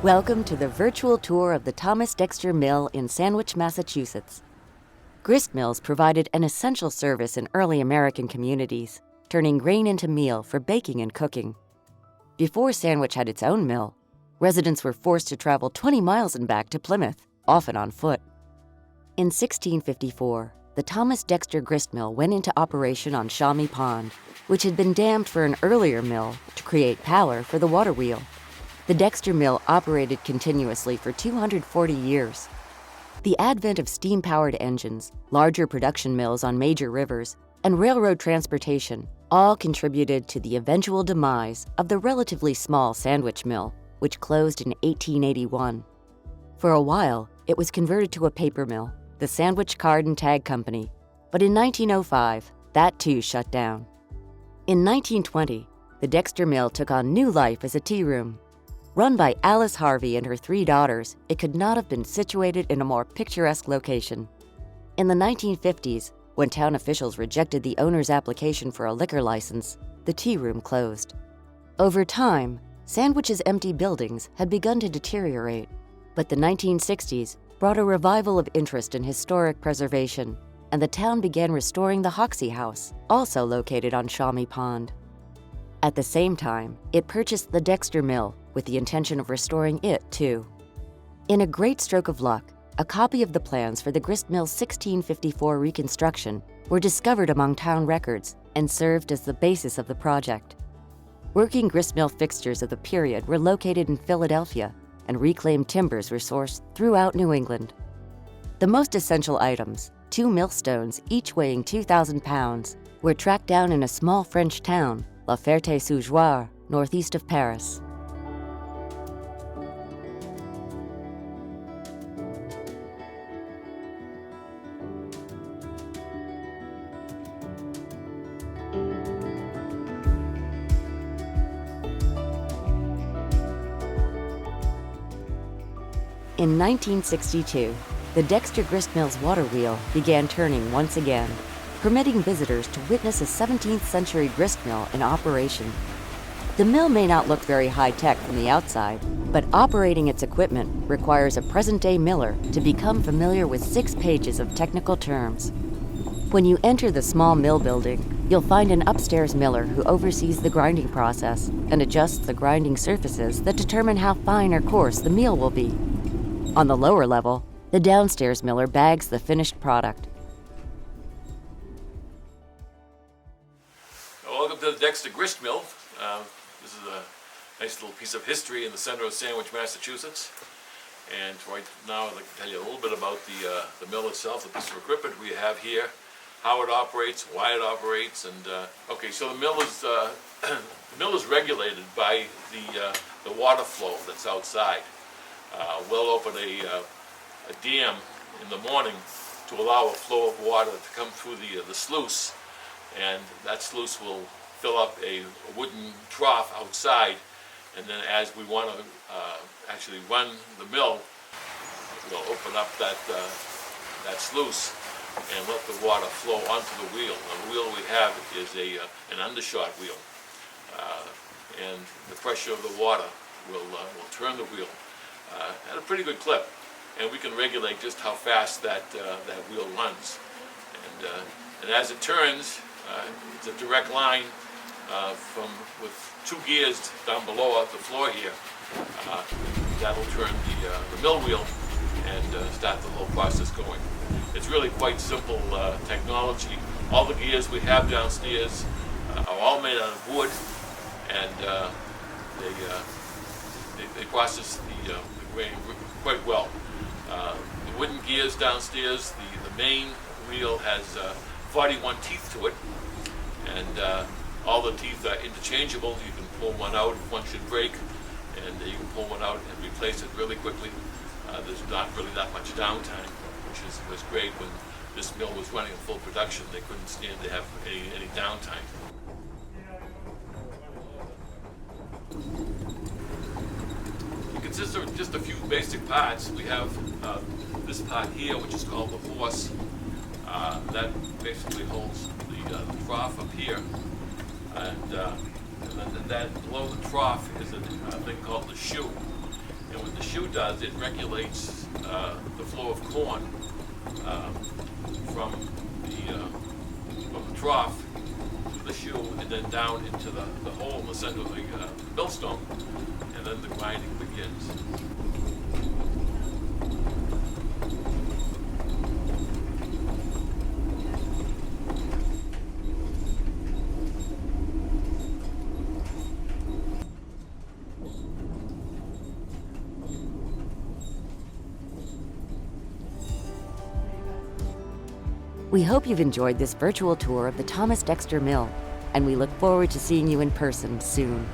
Welcome to the virtual tour of the Thomas Dexter Mill in Sandwich, Massachusetts. Grist mills provided an essential service in early American communities, turning grain into meal for baking and cooking. Before Sandwich had its own mill, residents were forced to travel 20 miles and back to Plymouth, often on foot. In 1654, the Thomas Dexter Gristmill went into operation on Shawnee Pond, which had been dammed for an earlier mill to create power for the water wheel. The Dexter Mill operated continuously for 240 years. The advent of steam-powered engines, larger production mills on major rivers, and railroad transportation all contributed to the eventual demise of the relatively small Sandwich Mill, which closed in 1881. For a while, it was converted to a paper mill, the Sandwich Card and Tag Company, but in 1905, that too shut down. In 1920, the Dexter Mill took on new life as a tea room. Run by Alice Harvey and her 3 daughters, it could not have been situated in a more picturesque location. In the 1950s, when town officials rejected the owner's application for a liquor license, the tea room closed. Over time, Sandwich's empty buildings had begun to deteriorate, but the 1960s brought a revival of interest in historic preservation, and the town began restoring the Hoxie House, also located on Shawnee Pond. At the same time, it purchased the Dexter Mill with the intention of restoring it, too. In a great stroke of luck, a copy of the plans for the grist mill's 1654 reconstruction were discovered among town records and served as the basis of the project. Working grist mill fixtures of the period were located in Philadelphia, and reclaimed timbers were sourced throughout New England. The most essential items, 2 millstones each weighing 2,000 pounds, were tracked down in a small French town, La Ferté-sous-Jouarre, northeast of Paris. In 1962, the Dexter Gristmill's water wheel began turning once again, permitting visitors to witness a 17th century grist mill in operation. The mill may not look very high-tech from the outside, but operating its equipment requires a present-day miller to become familiar with 6 pages of technical terms. When you enter the small mill building, you'll find an upstairs miller who oversees the grinding process and adjusts the grinding surfaces that determine how fine or coarse the meal will be. On the lower level, the downstairs miller bags the finished product. Welcome to the Dexter Gristmill. This is a nice little piece of history in the center of Sandwich, Massachusetts. And right now I'd like to tell you a little bit about the mill itself, the piece of equipment we have here, how it operates, why it operates, and okay, so the mill is the mill is regulated by the water flow that's outside. We'll open a dam in the morning to allow a flow of water to come through the sluice, and that sluice will fill up a wooden trough outside, and then as we want to actually run the mill, we'll open up that sluice and let the water flow onto the wheel. Now, the wheel we have is an undershot wheel, and the pressure of the water will turn the wheel at a pretty good clip, and we can regulate just how fast that wheel runs. And as it turns, it's a direct line with 2 gears down below the floor here. That'll turn the mill wheel and start the whole process going. It's really quite simple technology. All the gears we have downstairs are all made out of wood, and they process the grain quite well. The wooden gears downstairs, the main wheel has 41 teeth to it, and all the teeth are interchangeable. You can pull one out if one should break, and you can pull one out and replace it really quickly. There's not really that much downtime, which was great. When this mill was running in full production, they couldn't stand to have any downtime. It consists of just a few basic parts. We have this part here, which is called the horse. That basically holds the trough up here, and then that below the trough is a thing called the shoe. And what the shoe does, it regulates the flow of corn from the trough to the shoe and then down into the hole in the center of the millstone, and then the grinding begins. We hope you've enjoyed this virtual tour of the Thomas Dexter Mill, and we look forward to seeing you in person soon.